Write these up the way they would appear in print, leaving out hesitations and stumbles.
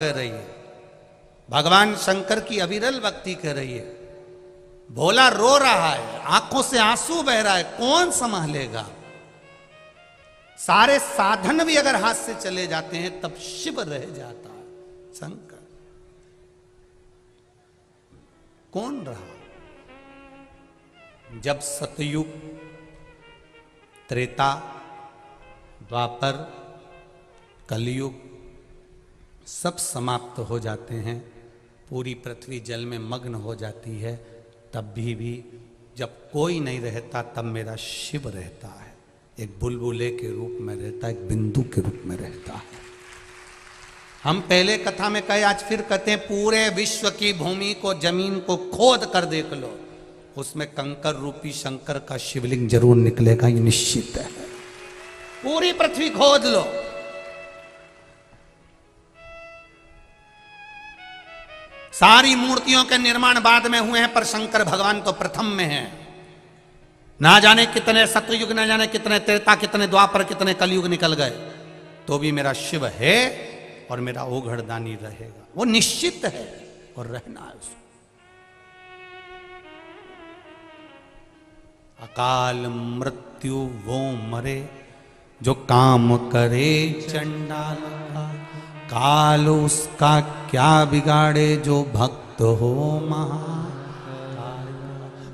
कर रही है, भगवान शंकर की अविरल भक्ति कर रही है। भोला रो रहा है, आंखों से आंसू बह रहा है, कौन संभालेगा। सारे साधन भी अगर हाथ से चले जाते हैं तब शिव रह जाता है, शंकर कौन रहा। जब सतयुग, त्रेता, द्वापर, कलयुग सब समाप्त हो जाते हैं, पूरी पृथ्वी जल में मग्न हो जाती है, तब भी जब कोई नहीं रहता तब मेरा शिव रहता है। एक बुलबुले के रूप में रहता है, एक बिंदु के रूप में रहता है। हम पहले कथा में कहे, आज फिर कहते हैं, पूरे विश्व की भूमि को, जमीन को खोद कर देख लो, उसमें कंकर रूपी शंकर का शिवलिंग जरूर निकलेगा, ये निश्चित है। पूरी पृथ्वी खोद लो, सारी मूर्तियों के निर्माण बाद में हुए हैं, पर शंकर भगवान तो प्रथम में हैं। ना जाने कितने सतयुग, ना जाने कितने त्रेता, कितने द्वापर, कितने कलयुग निकल गए, तो भी मेरा शिव है और मेरा ओघड़दानी रहेगा, वो निश्चित है और रहना है उसको। अकाल मृत्यु वो मरे जो काम करे चंडाल का, काल उसका क्या बिगाड़े जो भक्त हो महाकाल।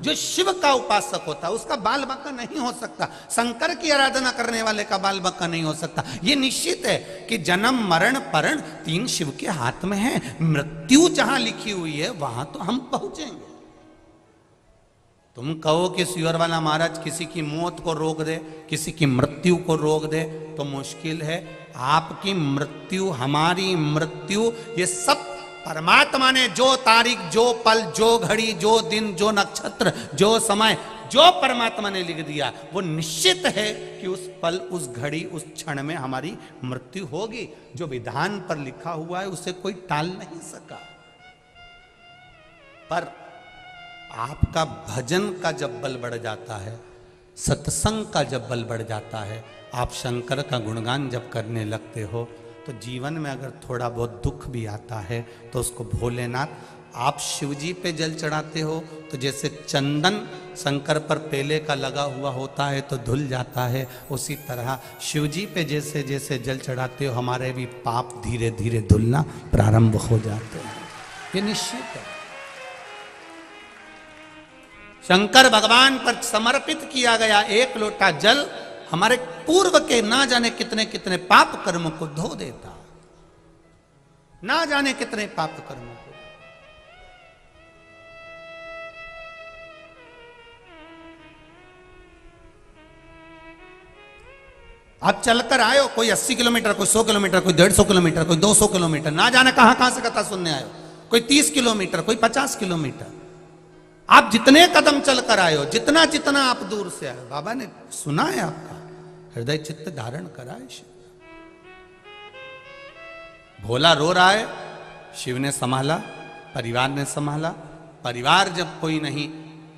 जो शिव का उपासक होता है उसका बाल बांका नहीं हो सकता, शंकर की आराधना करने वाले का बाल बांका नहीं हो सकता। ये निश्चित है कि जन्म मरण परण तीन शिव के हाथ में है। मृत्यु जहां लिखी हुई है वहां तो हम पहुंचेंगे। तुम कहो कि सुअर वाला महाराज किसी की मौत को रोक दे, किसी की मृत्यु को रोक दे, तो मुश्किल है। आपकी मृत्यु, हमारी मृत्यु, ये सब परमात्मा ने जो तारीख, जो पल, जो घड़ी, जो दिन, जो नक्षत्र, जो समय, जो परमात्मा ने लिख दिया, वो निश्चित है कि उस पल, उस घड़ी, उस क्षण में हमारी मृत्यु होगी। जो विधान पर लिखा हुआ है उसे कोई टाल नहीं सका। पर आपका भजन का जब बल बढ़ जाता है, सत्संग का जब बल बढ़ जाता है, आप शंकर का गुणगान जब करने लगते हो, तो जीवन में अगर थोड़ा बहुत दुख भी आता है तो उसको भोलेनाथ, आप शिवजी पे जल चढ़ाते हो तो जैसे चंदन शंकर पर पेले का लगा हुआ होता है तो धुल जाता है, उसी तरह शिवजी पे जैसे जैसे जल चढ़ाते हो हमारे भी पाप धीरे धीरे धुलना प्रारंभ हो जाते हैं। ये निश्चित है। शंकर भगवान पर समर्पित किया गया एक लोटा जल हमारे पूर्व के ना जाने कितने कितने पाप कर्म को धो देता, ना जाने कितने पाप कर्मों को। आप चलकर आयो, कोई 80 किलोमीटर, कोई 100 किलोमीटर, कोई 150 किलोमीटर, कोई 200 किलोमीटर, ना जाने कहां कहां से कथा सुनने आयो, कोई 30 किलोमीटर, कोई 50 किलोमीटर। आप जितने कदम चलकर आए हो, जितना जितना आप दूर से आए, बाबा ने सुना है आपका, हृदय चित्त धारण करा है शिव। भोला रो रहा है, शिव ने संभाला, परिवार ने संभाला। परिवार जब कोई नहीं,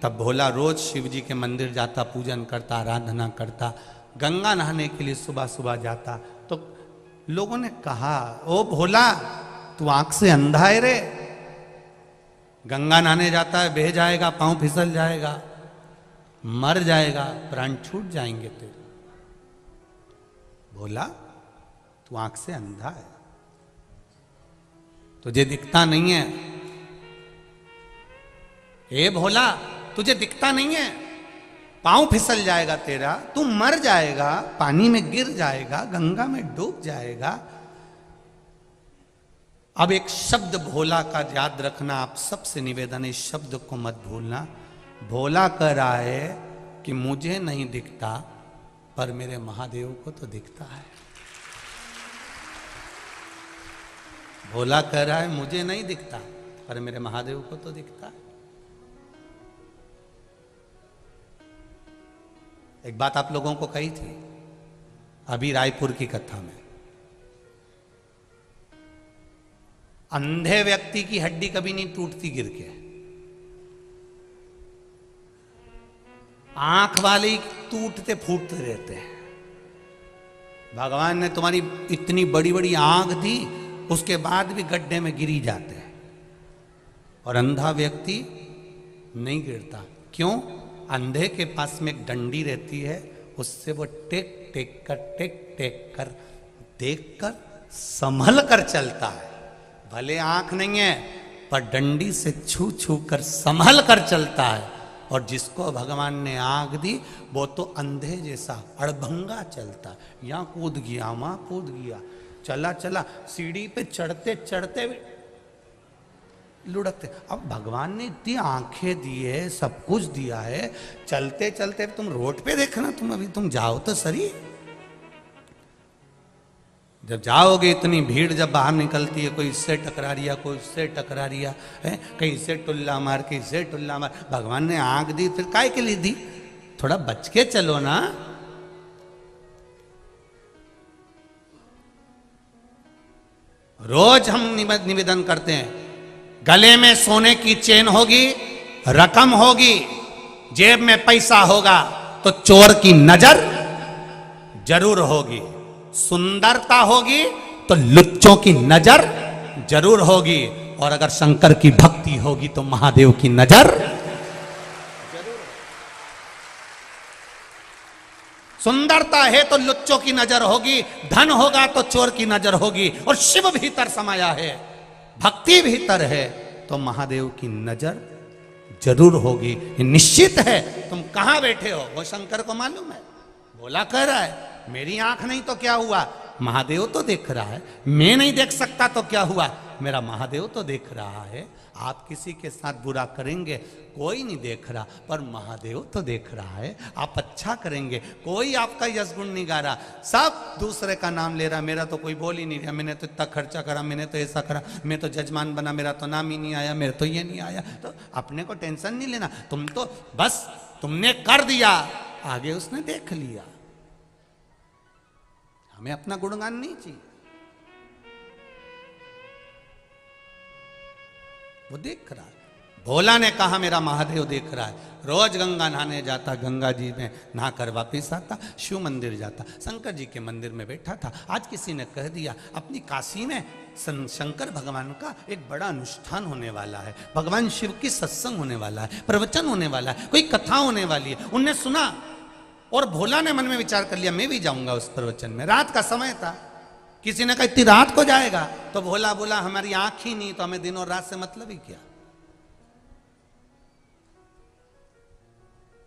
तब भोला रोज शिव जी के मंदिर जाता, पूजन करता, आराधना करता, गंगा नहाने के लिए सुबह सुबह जाता। तो लोगों ने कहा, ओ भोला तू आंख से अंधा है रे, गंगा नहाने जाता है, बह जाएगा, पांव फिसल जाएगा, मर जाएगा, प्राण छूट जाएंगे तेरे। बोला तू आंख से अंधा है, तुझे दिखता नहीं है। ए भोला तुझे दिखता नहीं है, पांव फिसल जाएगा तेरा, तू मर जाएगा, पानी में गिर जाएगा, गंगा में डूब जाएगा। अब एक शब्द भोला का याद रखना, आप सबसे निवेदन है, इस शब्द को मत भूलना। भोला कह रहा है कि मुझे नहीं दिखता पर मेरे महादेव को तो दिखता है। भोला कह रहा है मुझे नहीं दिखता पर मेरे महादेव को तो दिखता है। एक बात आप लोगों को कही थी अभी रायपुर की कथा में, अंधे व्यक्ति की हड्डी कभी नहीं टूटती गिर के, आंख वाले टूटते फूटते रहते हैं। भगवान ने तुम्हारी इतनी बड़ी बड़ी आंख दी, उसके बाद भी गड्ढे में गिरी जाते हैं, और अंधा व्यक्ति नहीं गिरता। क्यों? अंधे के पास में एक डंडी रहती है, उससे वो टेक टेक कर देख कर संभल कर चलता है। भले आंख नहीं है, पर डंडी से छू छू कर संभल कर चलता है। और जिसको भगवान ने आंख दी वो तो अंधे जैसा अड़भंगा चलता, यहाँ कूद गया वहां कूद गया, चला चला, सीढ़ी पे चढ़ते चढ़ते लुढ़कते। अब भगवान ने इतनी आंखें दी है, सब कुछ दिया है, चलते चलते तुम रोड पे देखना, तुम जाओ तो सही। जब जाओगे इतनी भीड़ जब बाहर निकलती है, कोई इससे टकरा रिया, कोई इससे टकरा रिया है, कहीं इससे टुल्ला मार, कहीं इससे टुल्ला मार। भगवान ने आंख दी फिर काय के लिए दी? थोड़ा बच के चलो ना। रोज हम निवेदन करते हैं, गले में सोने की चेन होगी, रकम होगी, जेब में पैसा होगा, तो चोर की नजर जरूर होगी। सुंदरता होगी तो लुच्चों की नजर जरूर होगी, और अगर शंकर की भक्ति होगी तो महादेव की नजर जरूर। सुंदरता है तो लुच्चों की नजर होगी, धन होगा तो चोर की नजर होगी, और शिव भीतर समाया है, भक्ति भीतर है, तो महादेव की नजर जरूर होगी। ये निश्चित है। तुम कहां बैठे हो वो शंकर को मालूम है। भोला कह रहा है मेरी आंख नहीं तो क्या हुआ, महादेव तो देख रहा है। मैं नहीं देख सकता तो क्या हुआ, मेरा महादेव तो देख रहा है। आप किसी के साथ बुरा करेंगे, कोई नहीं देख रहा, पर महादेव तो देख रहा है। आप अच्छा करेंगे, कोई आपका यश गुण नहीं गा रहा, सब दूसरे का नाम ले रहा। मेरा तो कोई बोल ही नहीं रहा, मैंने तो इतना खर्चा करा, मैंने तो ऐसा करा, मैं तो जजमान बना, मेरा तो नाम ही नहीं आया, मेरे तो ये नहीं आया। तो अपने को टेंशन नहीं लेना, तुम तो बस तुमने कर दिया, आगे उसने देख लिया। हमें अपना गुणगान नहीं चाहिए, वो देख रहा है। भोला ने कहा मेरा महादेव देख रहा है। रोज गंगा नहाने जाता, गंगा जी में नहाकर वापिस आता, शिव मंदिर जाता, शंकर जी के मंदिर में बैठा था। आज किसी ने कह दिया अपनी काशी में शंकर भगवान का एक बड़ा अनुष्ठान होने वाला है, भगवान शिव की सत्संग होने वाला है, प्रवचन होने वाला है, कोई कथा होने वाली है। उनने सुना और भोला ने मन में विचार कर लिया मैं भी जाऊंगा उस प्रवचन में। रात का समय था, किसी ने कहा इतनी रात को जाएगा, तो भोला बोला हमारी आंख ही नहीं, तो हमें दिन और रात से मतलब ही क्या।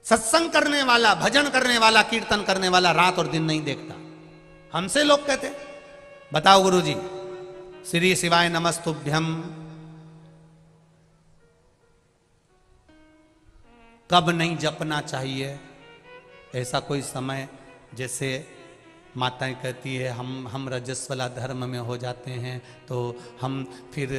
सत्संग करने वाला, भजन करने वाला, कीर्तन करने वाला रात और दिन नहीं देखता। हमसे लोग कहते बताओ गुरुजी, श्री शिवाय नमस्तुभ्यम कब नहीं जपना चाहिए? ऐसा कोई समय, जैसे माताएं कहती है हम रजस्वला धर्म में हो जाते हैं तो हम फिर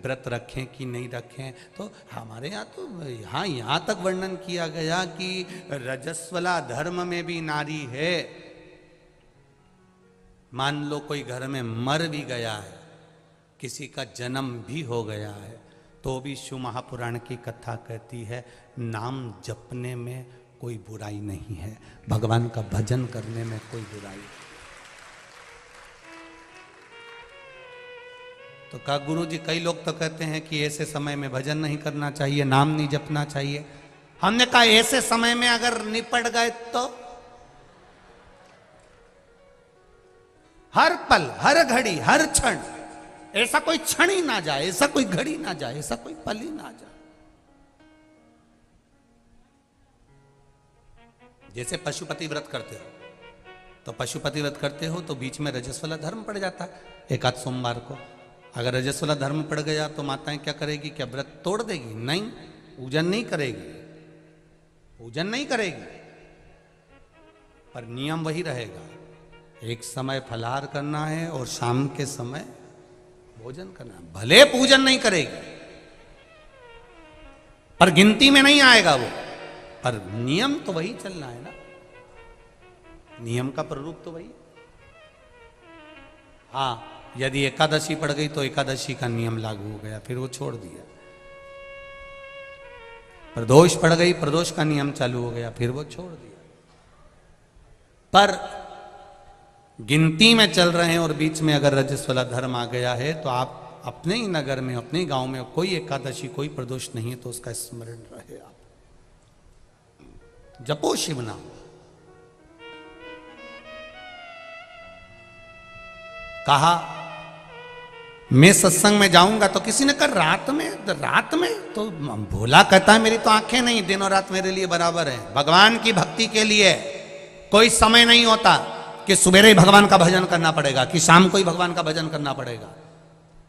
व्रत रखें कि नहीं रखें। तो हमारे यहाँ तो यहाँ तक वर्णन किया गया कि रजस्वला धर्म में भी नारी है। मान लो कोई घर में मर भी गया है, किसी का जन्म भी हो गया है, तो भी शिव महापुराण की कथा कहती है नाम जपने में कोई बुराई नहीं है, भगवान का भजन करने में कोई बुराई नहीं। तो कहा गुरुजी कई लोग तो कहते हैं कि ऐसे समय में भजन नहीं करना चाहिए, नाम नहीं जपना चाहिए। हमने कहा ऐसे समय में अगर निपट गए तो हर पल, हर घड़ी, हर क्षण, ऐसा कोई क्षण ही ना जाए, ऐसा कोई घड़ी ना जाए, ऐसा कोई पल ही ना जाए। जैसे पशुपति व्रत करते हो, तो पशुपति व्रत करते हो तो बीच में रजस्वला धर्म पड़ जाता है। एक आध सोमवार को अगर रजस्वला धर्म पड़ गया तो माताएं क्या करेगी? क्या व्रत तोड़ देगी? नहीं, पूजन नहीं करेगी, पूजन नहीं करेगी, पर नियम वही रहेगा। एक समय फलाहार करना है और शाम के समय भोजन करना है। भले पूजन नहीं करेगी, पर गिनती में नहीं आएगा वो, पर नियम तो वही चलना है ना, नियम का प्ररूप तो वही। हाँ, यदि एकादशी पड़ गई तो एकादशी का नियम लागू हो गया, फिर वो छोड़ दिया। प्रदोष पड़ गई, प्रदोष का नियम चालू हो गया, फिर वो छोड़ दिया। पर गिनती में चल रहे हैं और बीच में अगर रजस्वला धर्म आ गया है तो आप अपने ही नगर में, अपने ही गांव में कोई एकादशी, कोई प्रदोष नहीं है तो उसका स्मरण रहे। आप जपो शिव नाम। कहा मैं सत्संग में जाऊंगा तो किसी ने कहा रात में तो भोला कहता है मेरी तो आंखें नहीं, दिन और रात मेरे लिए बराबर है। भगवान की भक्ति के लिए कोई समय नहीं होता कि सुबह ही भगवान का भजन करना पड़ेगा, कि शाम को ही भगवान का भजन करना पड़ेगा,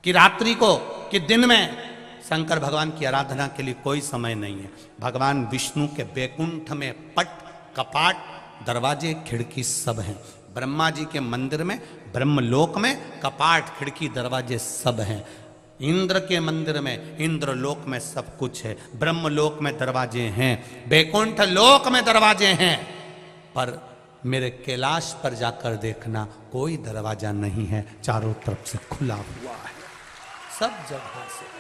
कि रात्रि को, कि दिन में। शंकर भगवान की आराधना के लिए कोई समय नहीं है। भगवान विष्णु के बैकुंठ में पट, कपाट, दरवाजे, खिड़की सब हैं। ब्रह्मा जी के मंदिर में, ब्रह्मलोक में कपाट, खिड़की, दरवाजे सब हैं। इंद्र के मंदिर में, इंद्रलोक में सब कुछ है। ब्रह्मलोक में दरवाजे हैं, बैकुंठ लोक में दरवाजे हैं, पर मेरे कैलाश पर जाकर देखना कोई दरवाजा नहीं है, चारों तरफ से खुला हुआ है, सब जगह से।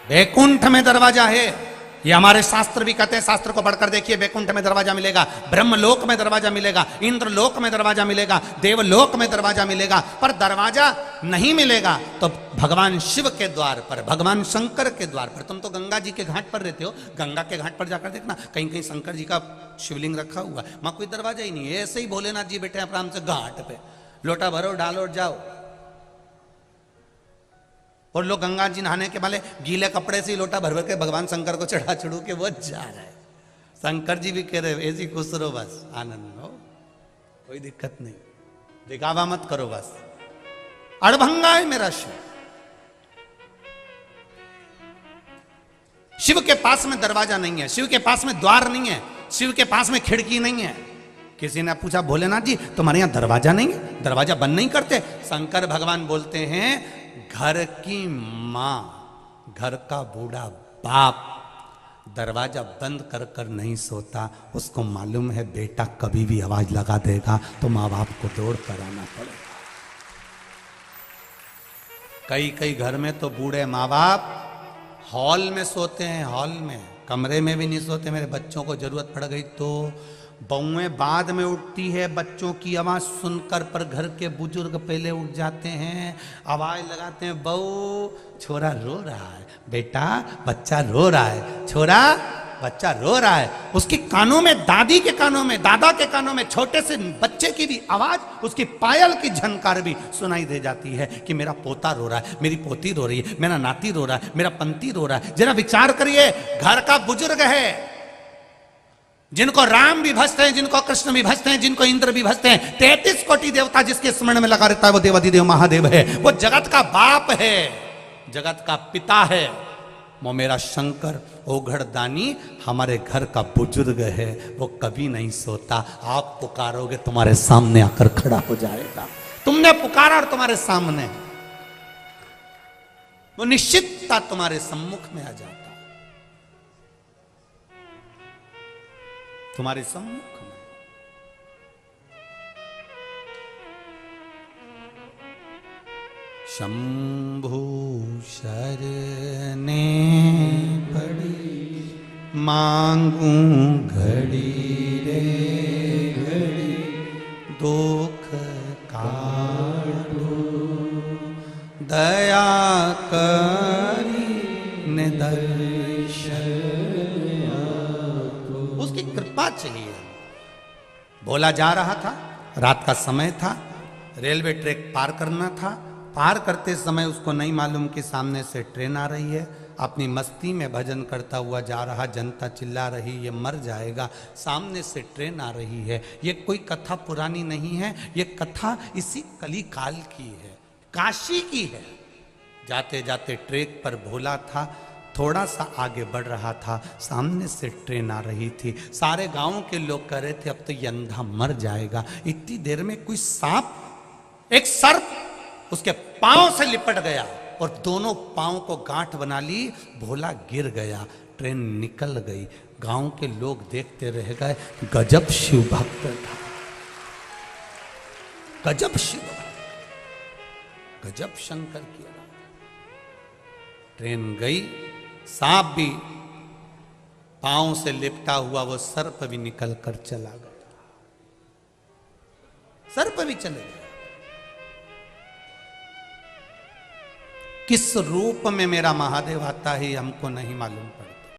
बैकुंठ में दरवाजा है, ये हमारे शास्त्र भी कहते हैं। शास्त्र को पढ़कर देखिए, बैकुंठ में दरवाजा मिलेगा, ब्रह्मलोक में दरवाजा मिलेगा, इंद्रलोक में दरवाजा मिलेगा, देवलोक में दरवाजा मिलेगा, पर दरवाजा नहीं मिलेगा तो भगवान शिव के द्वार पर, भगवान शंकर के द्वार पर। तुम तो गंगा जी के घाट पर रहते हो, गंगा के घाट पर जाकर देखना, कहीं कहीं शंकर जी का शिवलिंग रखा हुआ है, वहां कोई दरवाजा ही नहीं है। ऐसे ही भोलेनाथ जी बैठे आराम से घाट पे, लोटा भरो, डालो, जाओ। और लोग गंगा जी नहाने के वाले गीले कपड़े से ही लोटा भर भर के भगवान शंकर को चढ़ा चढ़ू के वो जा रहा है। शंकर जी भी कह रहे ऐसी खुश रहो, बस आनंद हो, कोई दिक्कत नहीं, दिखावा मत करो, बस अड़भंगा है मेरा शिव। शिव के पास में दरवाजा नहीं है, शिव के पास में द्वार नहीं है, शिव के पास में खिड़की नहीं है। किसी ने पूछा भोलेनाथ जी तुम्हारे यहां दरवाजा नहीं है, दरवाजा बंद नहीं करते? शंकर भगवान बोलते हैं घर की मां, घर का बूढ़ा बाप दरवाजा बंद कर कर नहीं सोता, उसको मालूम है बेटा कभी भी आवाज लगा देगा तो माँ बाप को दौड़ कर आना पड़ेगा। कई कई घर में तो बूढ़े माँ बाप हॉल में सोते हैं, हॉल में, कमरे में भी नहीं सोते। मेरे बच्चों को जरूरत पड़ गई तो बहुएं बाद में उठती है बच्चों की आवाज सुनकर, पर घर के बुजुर्ग पहले उठ जाते हैं, आवाज लगाते हैं, बहू छोरा रो रहा है, बेटा बच्चा रो रहा है, छोरा बच्चा रो रहा है। उसके कानों में, दादी के कानों में, दादा के कानों में, छोटे से बच्चे की भी आवाज, उसकी पायल की झनकार भी सुनाई दे जाती है कि मेरा पोता रो रहा है, मेरी पोती रो रही है, मेरा नाती रो रहा है, मेरा पंती रो रहा है। जरा विचार करिए, घर का बुजुर्ग है, जिनको राम भी भजते हैं, जिनको कृष्ण भी भजते हैं, जिनको इंद्र भी भजते हैं, 33 कोटि देवता जिसके स्मरण में लगा रहता है वो देवाधिदेव महादेव है, वो जगत का बाप है, जगत का पिता है। वो मेरा शंकर ओघड़दानी हमारे घर का बुजुर्ग है, वो कभी नहीं सोता। आप पुकारोगे तुम्हारे सामने आकर खड़ा हो जाएगा। तुमने पुकारा और तुम्हारे सामने, वो निश्चितता तुम्हारे सम्मुख में आ जाता, तुम्हारे सम्मुख में। शंभु शरणे पड़ी मांगू घड़ी रे घड़ी, दुख काटो दया करी ने दर्शन, उसकी कृपा चाहिए। भोला जा रहा था, रात का समय था, रेलवे ट्रैक पार करना था। पार करते समय उसको नहीं मालूम कि सामने से ट्रेन आ रही है। अपनी मस्ती में भजन करता हुआ जा रहा, जनता चिल्ला रही ये मर जाएगा, सामने से ट्रेन आ रही है। ये कोई कथा पुरानी नहीं है, ये कथा इसी कली काल की है, काशी की है। जाते जाते ट्रैक पर भोला था, थोड़ा सा आगे बढ़ रहा था, सामने से ट्रेन आ रही थी। सारे गांव के लोग कह रहे थे अब तो ये अंधा मर जाएगा। इतनी देर में कोई सांप, एक सर्प उसके पांव से लिपट गया और दोनों पांव को गांठ बना ली। भोला गिर गया, ट्रेन निकल गई। गांव के लोग देखते रह गए। गजब शिव भक्त था, गजब शिव, गजब शंकर की आवाज। ट्रेन गई, सांप भी पांव से लिपटा हुआ वो सर्प भी निकल कर चला गया। सर्प भी चले गए। किस रूप में मेरा महादेव आता है हमको नहीं मालूम पड़ा।